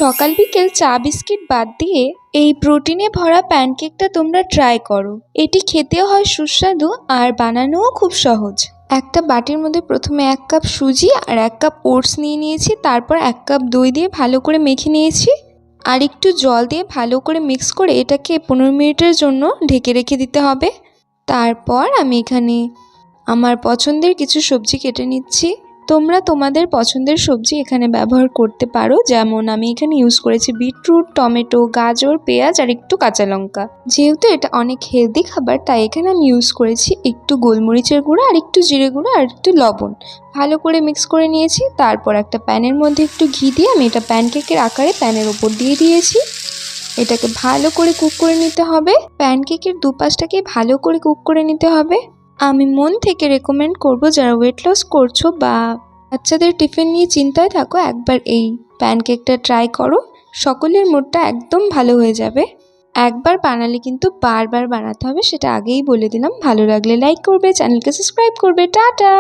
সকাল বিকেল চা বিস্কিট বাদ দিয়ে এই প্রোটিনে ভরা প্যানকেকটা তোমরা ট্রাই করো। এটি খেতেও হয় সুস্বাদু আর বানানোও খুব সহজ। একটা বাটির মধ্যে প্রথমে 1 কাপ সুজি আর 1 কাপ ওটস নিয়ে নিয়েছি। তারপর 1 কাপ দই দিয়ে ভালো করে মেখে নিয়েছি আর একটু জল দিয়ে ভালো করে মিক্স করে এটাকে 15 মিনিটের জন্য ঢেকে রেখে দিতে হবে। তারপর আমি এখানে আমার পছন্দের কিছু সবজি কেটে নিচ্ছি। তোমরা তোমাদের পছন্দের সবজি এখানে ব্যবহার করতে পারো, যেমন আমি এখানে ইউজ করেছি বিটরুট, টমেটো, গাজর, পেঁয়াজ আর একটু কাঁচা লঙ্কা। যেহেতু এটা অনেক হেলদি খাবার তাই এখানে আমি ইউজ করেছি একটু গোলমরিচের গুঁড়ো আর একটু জিরে গুঁড়ো আর একটু লবণ। ভালো করে মিক্স করে নিয়েছি। তারপর একটা প্যানের মধ্যে একটু ঘি দিয়ে আমি এটা প্যানকেকের আকারে প্যানের ওপর দিয়ে দিয়েছি। এটাকে ভালো করে কুক করে নিতে হবে। প্যানকেকের দুপাশটাকে ভালো করে কুক করে নিতে হবে। আমি মন থেকে রেকমেন্ড করব, যারা ওয়েট লস করছো বা বাচ্চাদের টিফিন নিয়ে চিন্তায় থাকো, একবার এই প্যানকেকটা ট্রাই করো। সকলের মুডটা একদম ভালো হয়ে যাবে। একবার বানালে কিন্তু বারবার বানাতে হবে, সেটা আগেই বলে দিলাম। ভালো লাগলে লাইক করবে, চ্যানেলকে সাবস্ক্রাইব করবে। টাটা।